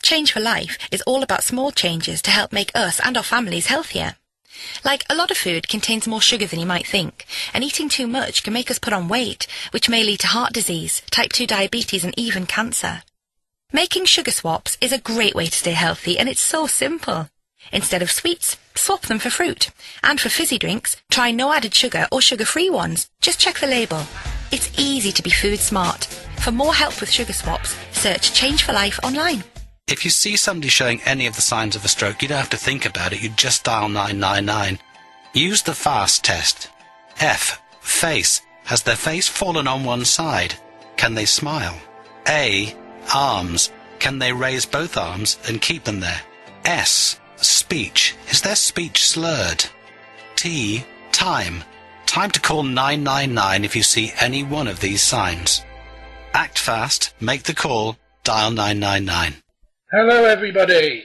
Change for Life is all about small changes to help make us and our families healthier. Like, a lot of food contains more sugar than you might think, and eating too much can make us put on weight, which may lead to heart disease, type 2 diabetes and even cancer. Making sugar swaps is a great way to stay healthy, and it's so simple. Instead of sweets, swap them for fruit. And for fizzy drinks, try no added sugar or sugar-free ones. Just check the label. It's easy to be food smart. For more help with sugar swaps, search Change for Life online. If you see somebody showing any of the signs of a stroke, you don't have to think about it, you just dial 999. Use the FAST test. F. Face. Has their face fallen on one side? Can they smile? A. Arms. Can they raise both arms and keep them there? S. Speech. Is their speech slurred? T. Time. Time to call 999 if you see any one of these signs. Act fast, make the call, dial 999. Hello everybody.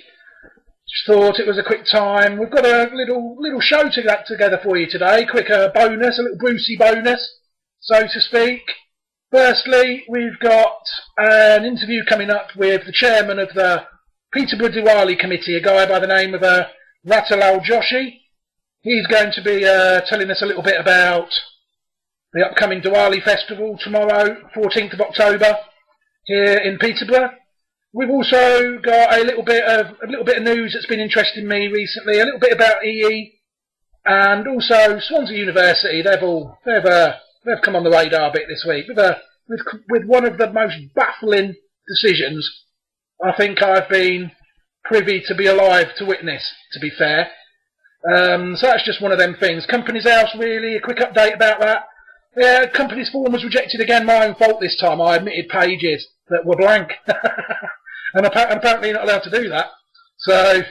Just thought it was a quick time. We've got a little show to get together for you today. Quick bonus, a little Brucey bonus, so to speak. Firstly, we've got an interview coming up with the chairman of the Peterborough Diwali Committee, a guy by the name of Ratilal Joshi. He's going to be telling us a little bit about the upcoming Diwali festival tomorrow, 14th of October, here in Peterborough. We've also got a little bit of news that's been interesting me recently, a little bit about EE, and also Swansea University. They've come on the radar a bit this week with one of the most baffling decisions I think I've been privy to be alive to witness, to be fair. So that's just one of them things. Companies House, really, a quick update about that. Yeah, Companies Forum was rejected again, my own fault this time. I admitted pages that were blank. And apparently you're not allowed to do that. So,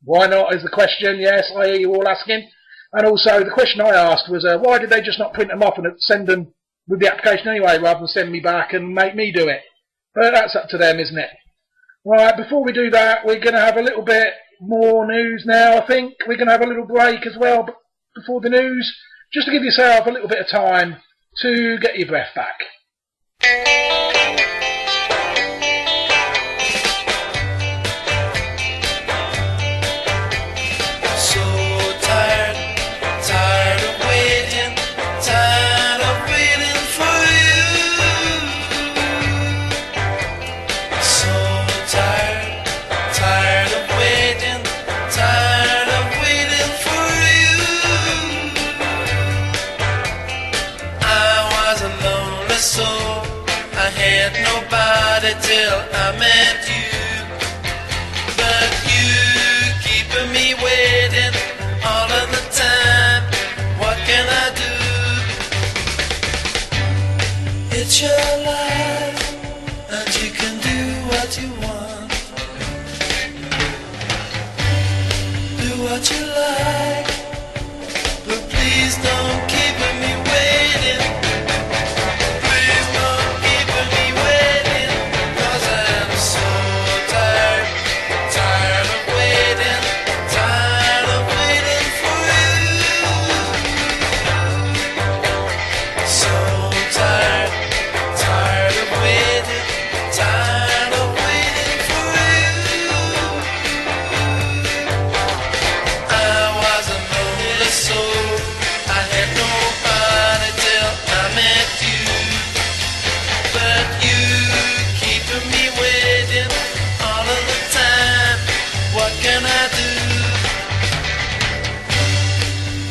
why not is the question. Yes, I hear you all asking. And also, the question I asked was, why did they just not print them off and send them with the application anyway, rather than send me back and make me do it? But that's up to them, isn't it? Right, before we do that, we're going to have a little bit more news now, I think. We're going to have a little break as well before the news, just to give yourself a little bit of time to get your breath back. Till I met you, but you keeping me waiting all of the time. What can I do? It's your life, and you can do what you want. Do what you like, but please don't keep me waiting.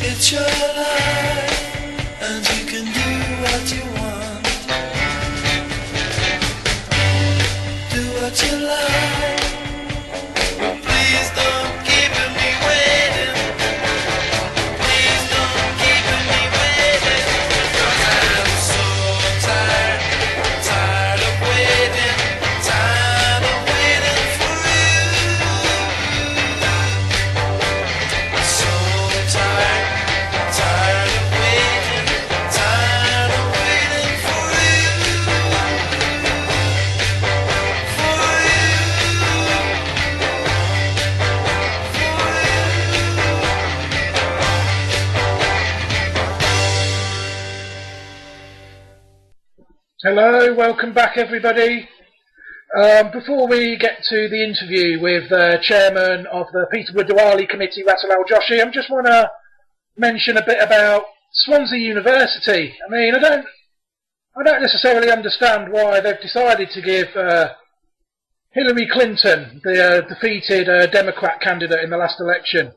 It's your life, and you can do what you want. Do what you like. Please don't keep me waiting. Please don't keep me waiting. 'Cause I'm so tired, tired of waiting, tired of waiting for you. So tired. Tired of waiting for you, Hello, welcome back everybody. Before we get to the interview with the chairman of the Peterborough Diwali Committee, Ratilal Joshi, I just want to mention a bit about Swansea University. I mean, I don't necessarily understand why they've decided to give Hillary Clinton, the defeated Democrat candidate in the last election,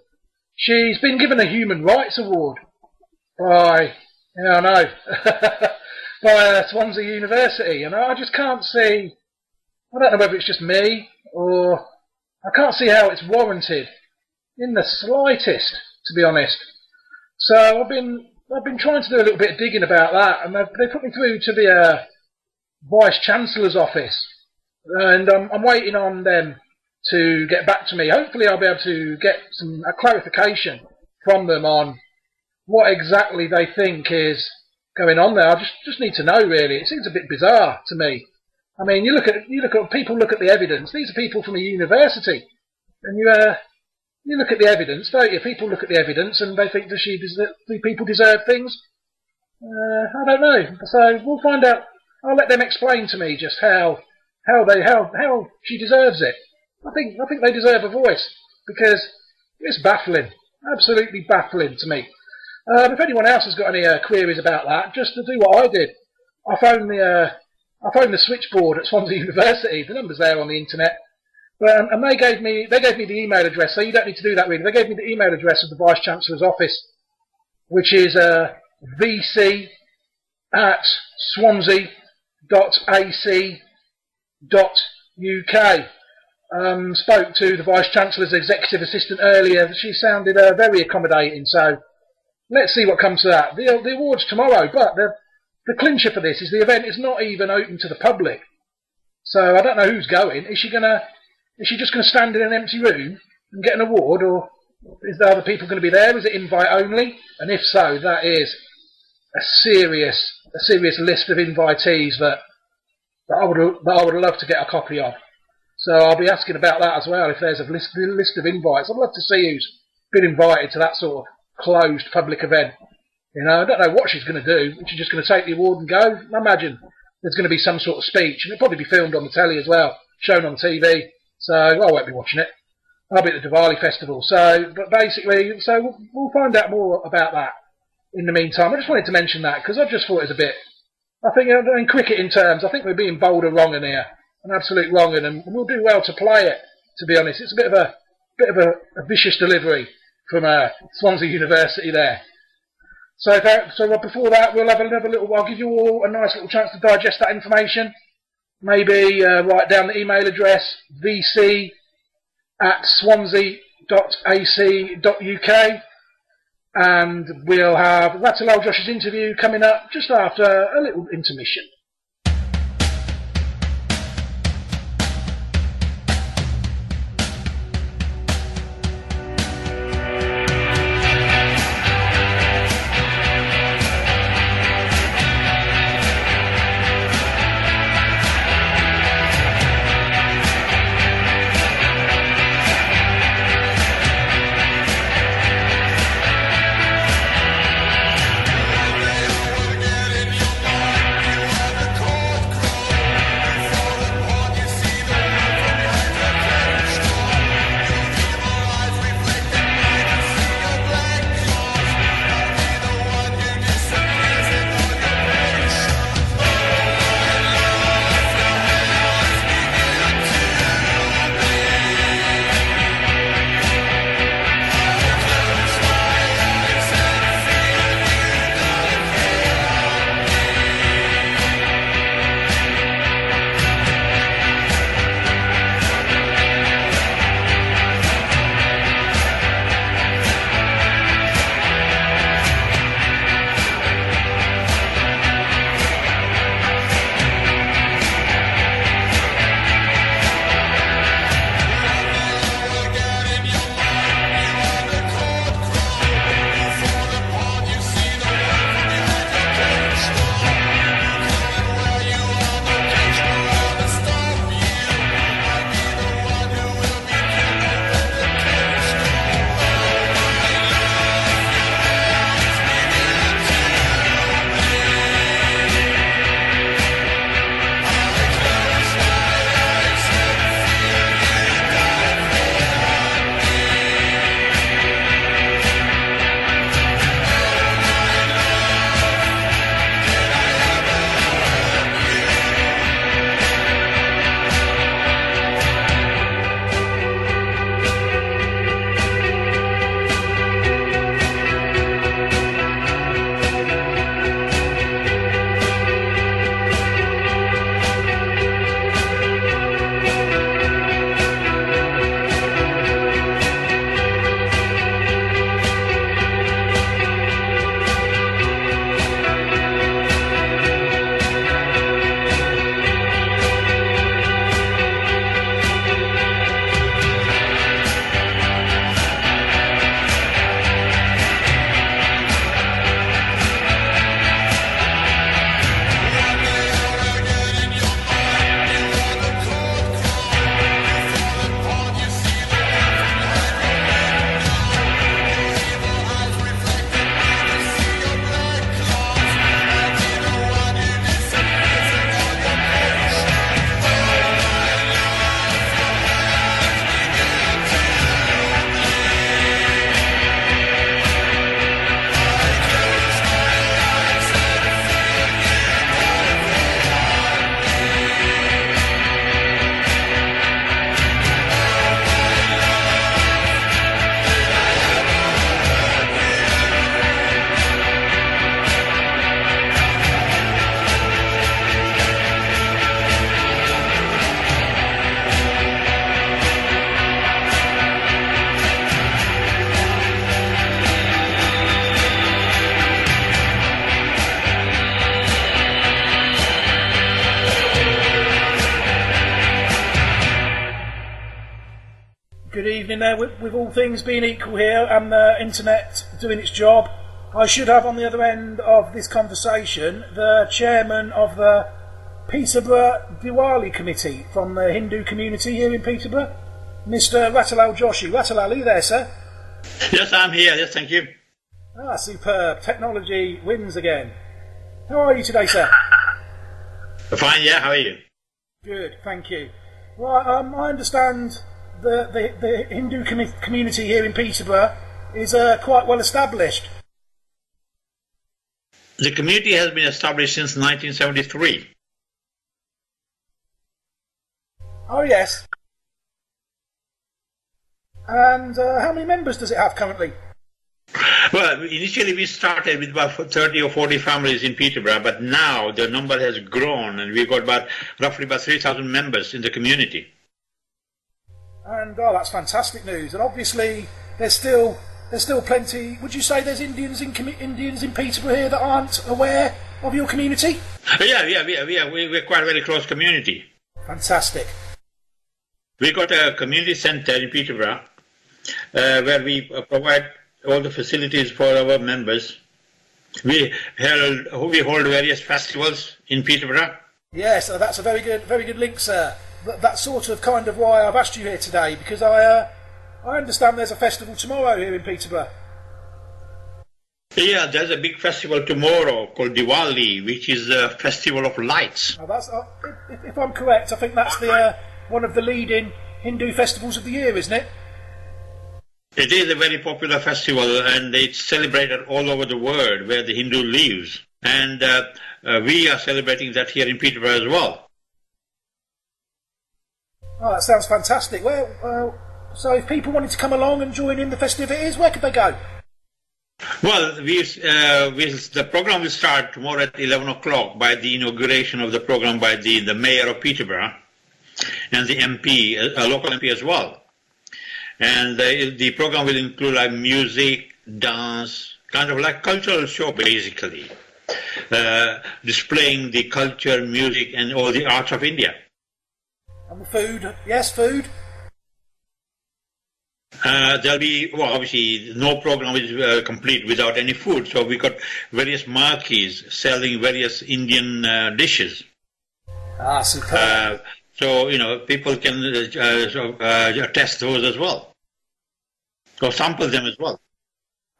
she's been given a Human Rights Award by, by Swansea University, and I just can't see. I don't know whether it's just me, or I can't see how it's warranted in the slightest, to be honest. So I've been trying to do a little bit of digging about that, and they put me through to the Vice Chancellor's office, and I'm waiting on them to get back to me. Hopefully I'll be able to get a clarification from them on what exactly they think is going on there. I just need to know, really. It seems a bit bizarre to me. I mean, you look at people look at the evidence. These are people from a university, and you look at the evidence, don't you? People look at the evidence and they think do people deserve things? I don't know. So we'll find out. I'll let them explain to me just how she deserves it. I think they deserve a voice, because it's baffling, absolutely baffling to me. If anyone else has got any queries about that, just to do what I did, I phoned the switchboard at Swansea University. The number's there on the internet, and they gave me the email address. So you don't need to do that really. They gave me the email address of the Vice Chancellor's office, which is vc@swansea.ac.uk. Spoke to the Vice Chancellor's executive assistant earlier. She sounded very accommodating. So let's see what comes to that. The award's tomorrow, but the clincher for this is the event is not even open to the public. So I don't know who's going. Is she just going to stand in an empty room and get an award, or is there other people going to be there? Is it invite only? And if so, that is a serious list of invitees that I would love to get a copy of. So I'll be asking about that as well. If there's a list of invites, I'd love to see who's been invited to that sort of closed public event. I don't know what she's going to do. Is she just going to take the award and go? I imagine there's going to be some sort of speech, and it'll probably be filmed on the telly as well, shown on TV. So I won't be watching it. I'll be at the Diwali festival. But basically, we'll find out more about that in the meantime. I just wanted to mention that because I just thought it was a bit. I think in cricketing terms, I think we're being bold or wrong in here, an absolute wrong, and we'll do well to play it. To be honest, it's a bit of a vicious delivery from Swansea University there. So before that, we'll have another little. I'll give you all a nice little chance to digest that information. Maybe write down the email address vc@swansea.ac.uk, and we'll have Ratilal Joshi's interview coming up just after a little intermission. Good evening there. With all things being equal here and the internet doing its job, I should have on the other end of this conversation the chairman of the Peterborough Diwali Committee from the Hindu community here in Peterborough, Mr. Ratilal Joshi. Ratilal, are you there, sir? Yes, I'm here. Yes, thank you. Ah, superb. Technology wins again. How are you today, sir? Fine, yeah. How are you? Good, thank you. Well, I understand the Hindu community here in Peterborough is quite well established. The community has been established since 1973. Oh, yes. And how many members does it have currently? Well, initially we started with about 30 or 40 families in Peterborough, but now the number has grown and we've got roughly about 3,000 members in the community. And oh, that's fantastic news. And obviously there's still plenty. Would you say there's Indians in Peterborough here that aren't aware of your community? Yeah, we're quite a very close community. Fantastic. We got a community centre in Peterborough where we provide all the facilities for our members. We hold various festivals in Peterborough. Yes, that's a very good link, sir. That's sort of kind of why I've asked you here today, because I understand there's a festival tomorrow here in Peterborough. Yeah, there's a big festival tomorrow called Diwali, which is a festival of lights. Oh, that's, if I'm correct, I think that's the one of the leading Hindu festivals of the year, isn't it? It is a very popular festival and it's celebrated all over the world where the Hindu lives. And we are celebrating that here in Peterborough as well. Oh, that sounds fantastic. Well, so if people wanted to come along and join in the festivities, where could they go? Well, the program will start tomorrow at 11 o'clock by the inauguration of the program by the mayor of Peterborough and the MP, a local MP as well. And the program will include like music, dance, kind of like cultural show basically, displaying the culture, music and all the arts of India. And the food, yes, food. There'll be, well, obviously no program is complete without any food, so we got various marquees selling various Indian dishes. Ah, superb. So, people can test those as well, or sample them as well.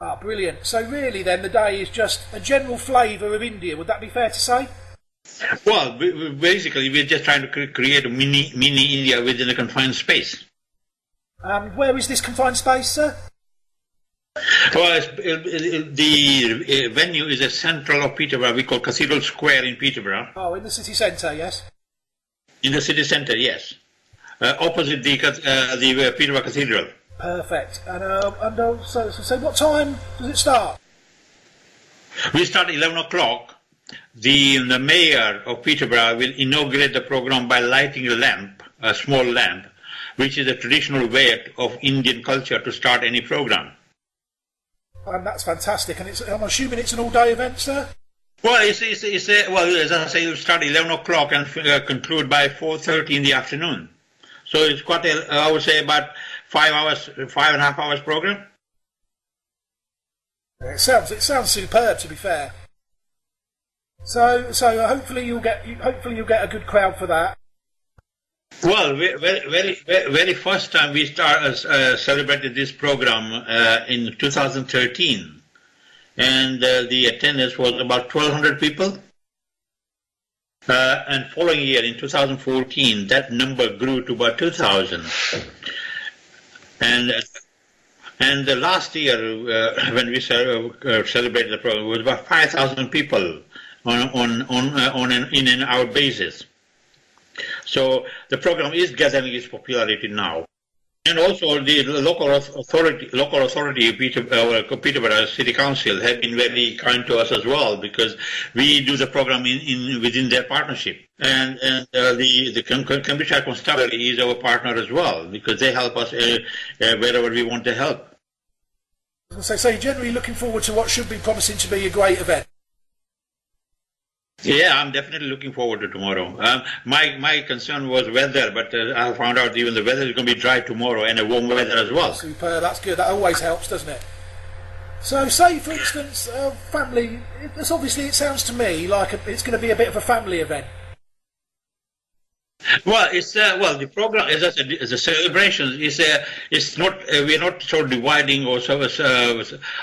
Ah, brilliant. So really then the day is just a general flavour of India, would that be fair to say? Well, basically we're just trying to create a mini India within a confined space. Where is this confined space, sir? Well, the venue is a central of Peterborough. We call Cathedral Square in Peterborough. Oh, in the city centre, yes? In the city centre, yes. Opposite the Peterborough Cathedral. Perfect. And so what time does it start? We start at 11 o'clock. The mayor of Peterborough will inaugurate the program by lighting a lamp, a small lamp, which is a traditional way of Indian culture to start any program. And that's fantastic. And I'm assuming it's an all-day event, sir? Well, it's as I say, it'll start at 11 o'clock and conclude by 4:30 in the afternoon. So it's quite I would say about 5.5 hours program. It sounds superb, to be fair. So hopefully you'll get a good crowd for that. Well, very first time we celebrated this program in 2013, and the attendance was about 1,200 people. And following year, in 2014, that number grew to about 2,000. And the last year, when we celebrated the program, it was about 5,000 people on an hour basis. So the program is gathering its popularity now. And also the local authority, Peterborough City Council, have been very kind to us as well, because we do the program within their partnership. And the Committee Constabulary is our partner as well, because they help us wherever we want to help. So you're generally looking forward to what should be promising to be a great event. Yeah, I'm definitely looking forward to tomorrow. My concern was weather, but I found out even the weather is going to be dry tomorrow and a warm weather as well. Super, that's good. That always helps, doesn't it? So, say for instance, family. It sounds to me like it's going to be a bit of a family event. Well, it's the program, as I said, the celebrations is it's not we're not sort of dividing or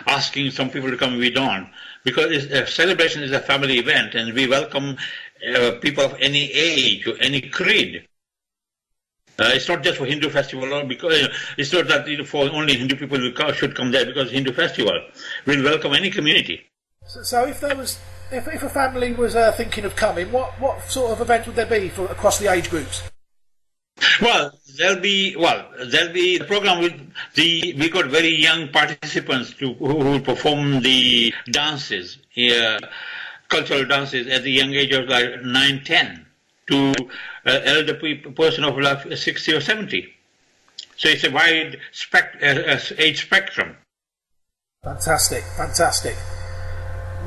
asking some people to come. We don't, because celebration is a family event, and we welcome people of any age or any creed. It's not just for Hindu festival, because it's not that for only Hindu people should come there because Hindu festival. We'll welcome any community. So if there was. If a family was thinking of coming, what sort of event would there be for across the age groups? Well, there'll be the program we got very young participants who will perform the dances, cultural dances at the young age of like 9, 10 to elder person of like 60 or 70. So it's a wide age spectrum. Fantastic.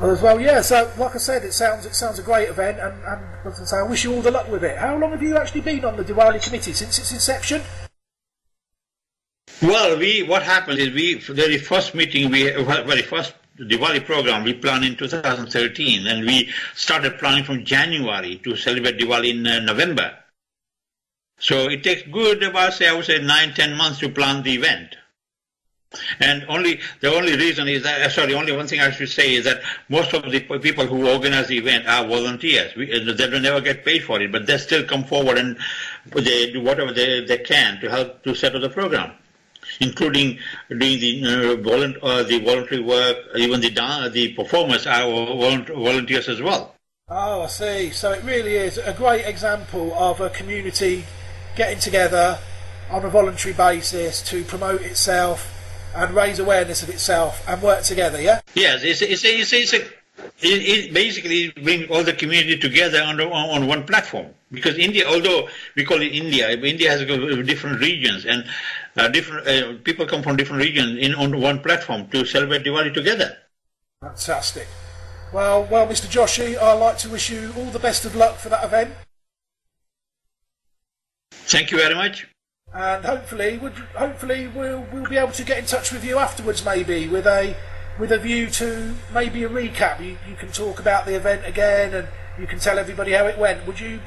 Well, yeah. So, like I said, it sounds a great event, and so I wish you all the luck with it. How long have you actually been on the Diwali committee since its inception? Well, what happened is the very first meeting, very first Diwali program we planned in 2013, and we started planning from January to celebrate Diwali in November. So it takes about I would say 9-10 months to plan the event. And the only reason is that, only one thing I should say is that most of the people who organize the event are volunteers. They will never get paid for it, but they still come forward and they do whatever they can to help to set up the program, including doing the voluntary work. Even the performers are volunteers as well. Oh, I see. So it really is a great example of a community getting together on a voluntary basis to promote itself and raise awareness of itself and work together, yeah? Yes, it basically brings all the community together on one platform. Because India, although we call it India, India has different regions, and people come from different regions on one platform to celebrate Diwali together. Fantastic. Well, Mr. Joshi, I'd like to wish you all the best of luck for that event. Thank you very much. And hopefully we'll be able to get in touch with you afterwards, maybe with a view to maybe a recap. You can talk about the event again, and you can tell everybody how it went. Would you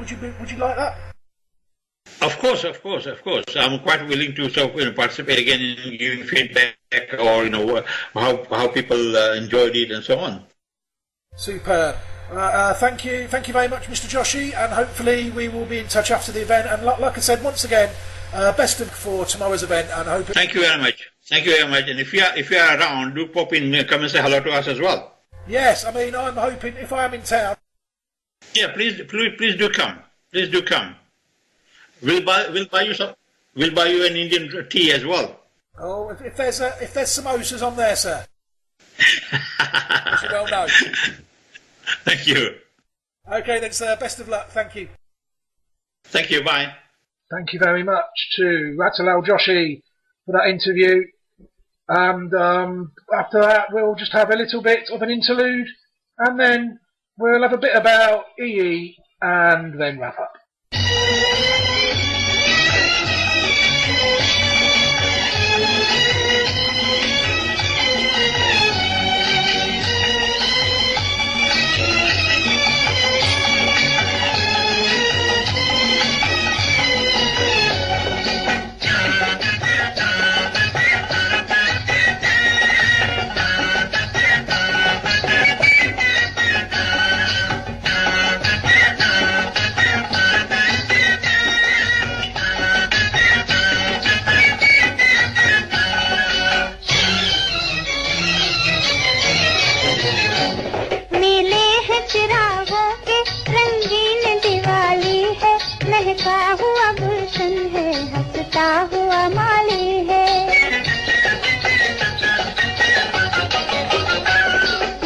like that? Of course. I'm quite willing to participate again in giving feedback, or how people enjoyed it and so on. Superb. Thank you very much, Mr. Joshi, and hopefully we will be in touch after the event. And like I said, once again, best of luck for tomorrow's event, and I hope. Thank you very much. And if you are around, do pop in, come and say hello to us as well. Yes, I mean, I'm hoping if I am in town. Yeah, please do come. Please do come. We'll buy you an Indian tea as well. Oh, if there's samosas on there, sir. As you well know. Thank you. Okay then, sir. Best of luck. Thank you. Thank you. Bye. Thank you very much to Ratilal Joshi for that interview. And after that, we'll just have a little bit of an interlude, and then we'll have a bit about EE, and then wrap up. महका हुआ गुलशन है, हंसता हुआ माली है।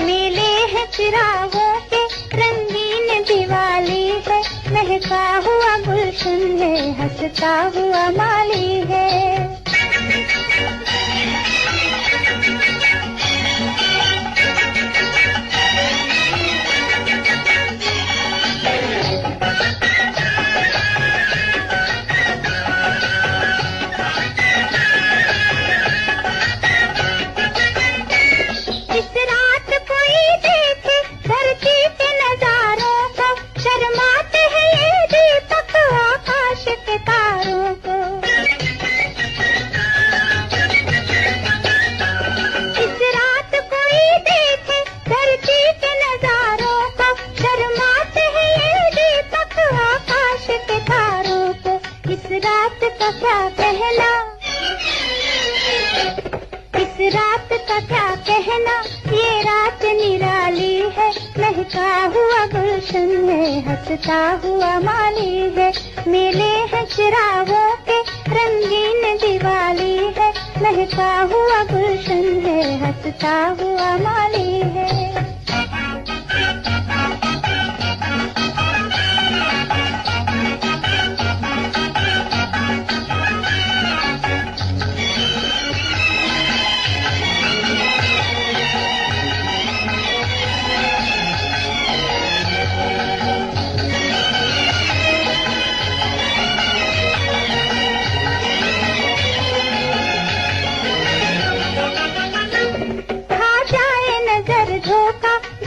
मेले है चिरागों के, रंगीन दिवाली है। महका हुआ गुलशन है, हंसता हुआ माली है। कहना ये रात निराली है, महका हुआ गुलशन है, हंसता हुआ माली है, मेले हैं चिरागों के, रंगीन दिवाली है, महका हुआ गुलशन है, हंसता हुआ माली है।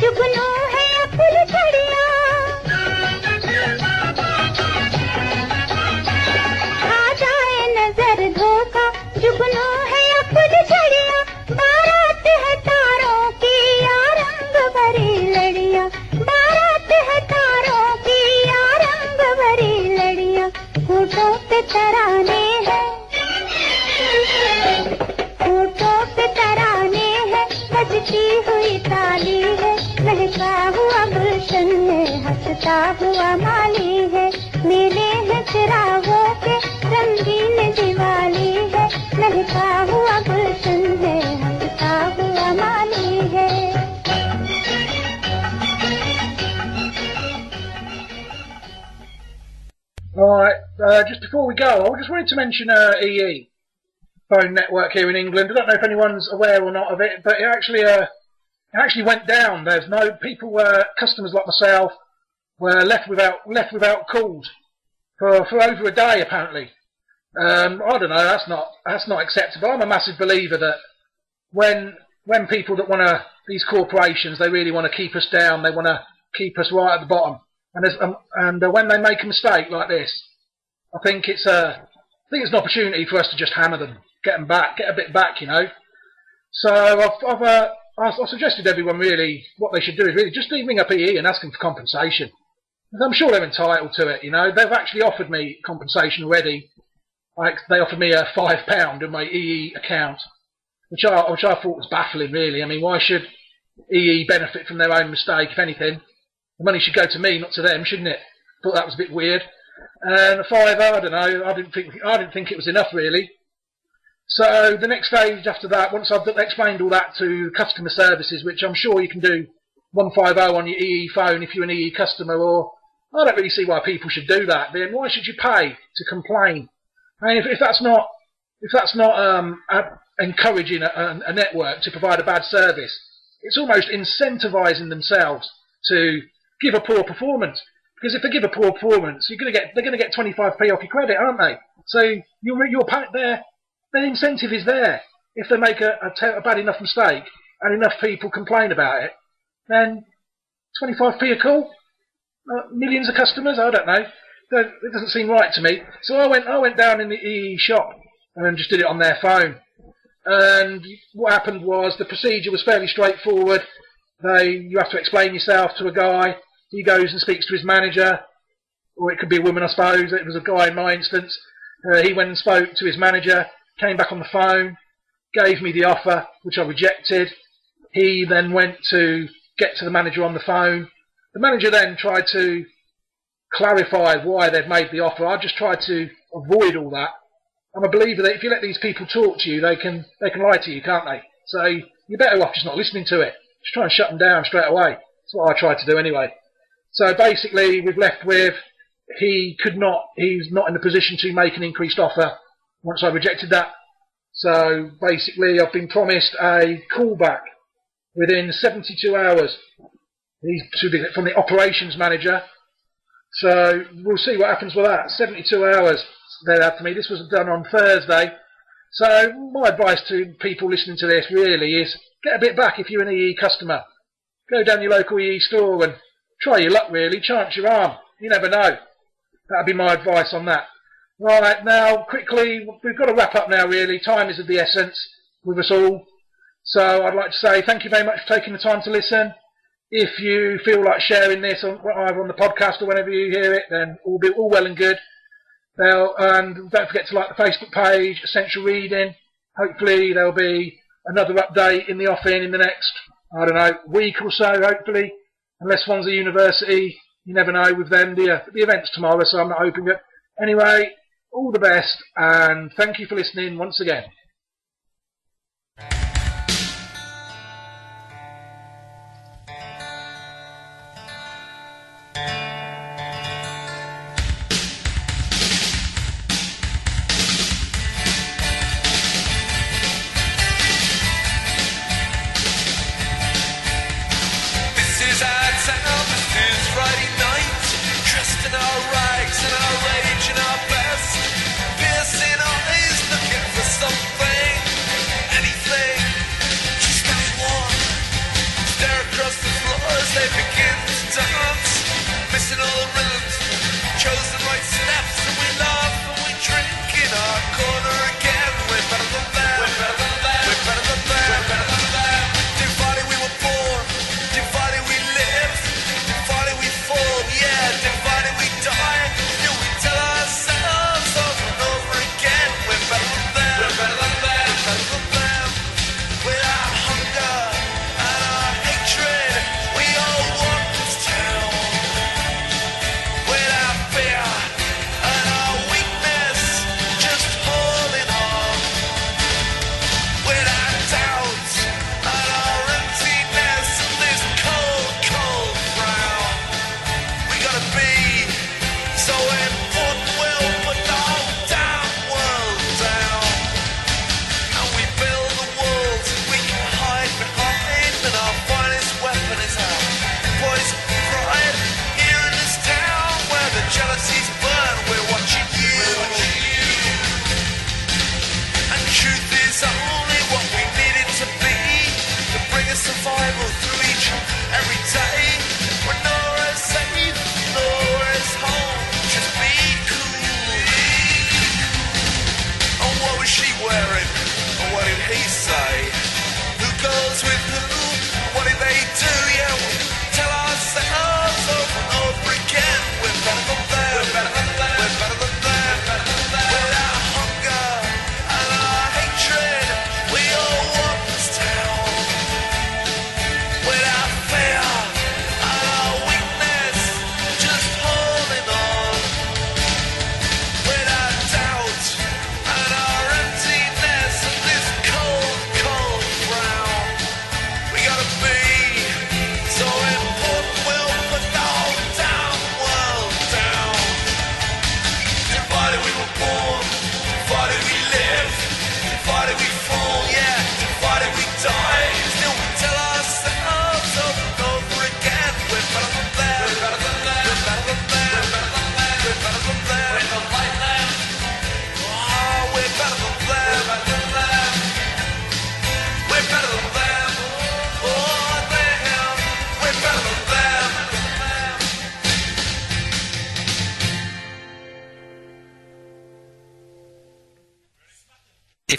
जुगनू है या फूल झड़िया, आ जाए नजर धोखा, जुगनू है या फूल झड़िया, बारात है तारों की या रंग भरी लड़िया, बारात है तारों की या रंग भरी लड़िया, होठों पे तराने हैं, होठों पे तराने हैं, बजती हुई ताली है, महका हुआ गुलशन है, हंसता हुआ माली है, मेले हैं चिरागों के, रंगीन दिवाली है, महका हुआ गुलशन है, हंसता हुआ माली है। Alright, just before we go, I just wanted to mention EE phone network here in England. I don't know if anyone's aware or not of it, but it actually went down. There's no people, customers like myself, were left without calls for over a day apparently. I don't know. That's not acceptable. I'm a massive believer that when people that these corporations, they really want to keep us down. They want to keep us right at the bottom. And when they make a mistake like this, I think it's an opportunity for us to just hammer them, get them back, get a bit back, you know. So I suggested to everyone really what they should do is really just ring up EE and ask them for compensation. I'm sure they're entitled to it, you know. They've actually offered me compensation already. Like they offered me a £5 in my EE account, which I thought was baffling, really. I mean, why should EE benefit from their own mistake? If anything, the money should go to me, not to them, shouldn't it? Thought that was a bit weird. And a £5, I don't know. I didn't think it was enough, really. So the next stage after that, once I've explained all that to customer services, which I'm sure you can do 150 on your EE phone if you're an EE customer, or I don't really see why people should do that. Then why should you pay to complain? I mean, if that's not encouraging a network to provide a bad service, it's almost incentivising themselves to give a poor performance. Because if they give a poor performance, they're going to get 25p off your credit, aren't they? So their incentive is there. If they make a bad enough mistake and enough people complain about it, then 25p a call, millions of customers. I don't know. It doesn't seem right to me. So I went down in the EE shop and just did it on their phone. And what happened was the procedure was fairly straightforward. You have to explain yourself to a guy. He goes and speaks to his manager, or it could be a woman, I suppose. It was a guy in my instance. He went and spoke to his manager, came back on the phone, gave me the offer, which I rejected. He then went to get to the manager on the phone. The manager then tried to clarify why they'd made the offer. I just tried to avoid all that. I'm a believer that if you let these people talk to you, they can lie to you, can't they? So you're better off just not listening to it. Just try and shut them down straight away. That's what I tried to do anyway. So basically, we've left with he's not in a position to make an increased offer once I rejected that. So basically, I've been promised a callback within 72 hours. From the operations manager. So we'll see what happens with that. 72 hours they had for me. This was done on Thursday. So my advice to people listening to this really is get a bit back if you're an EE customer. Go down your local EE store and try your luck really. Chance your arm. You never know. That'd be my advice on that. Right, now quickly, we've got to wrap up now really. Time is of the essence with us all. So I'd like to say thank you very much for taking the time to listen. If you feel like sharing this either on the podcast or whenever you hear it, then all well and good. And don't forget to like the Facebook page, Essential Reading. Hopefully there'll be another update in the offing in the next, I don't know, week or so, hopefully. Unless one's a university, you never know with them, do you? But the event's tomorrow, so I'm not hoping it. Anyway, all the best, and thank you for listening once again.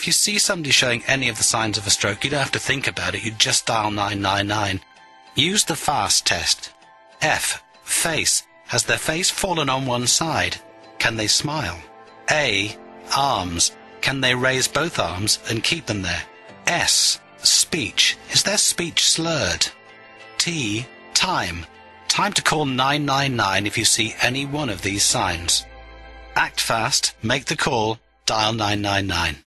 If you see somebody showing any of the signs of a stroke, you don't have to think about it, you just dial 999. Use the FAST test. F. Face. Has their face fallen on one side? Can they smile? A. Arms. Can they raise both arms and keep them there? S. Speech. Is their speech slurred? T. Time. Time to call 999 if you see any one of these signs. Act fast, make the call, dial 999.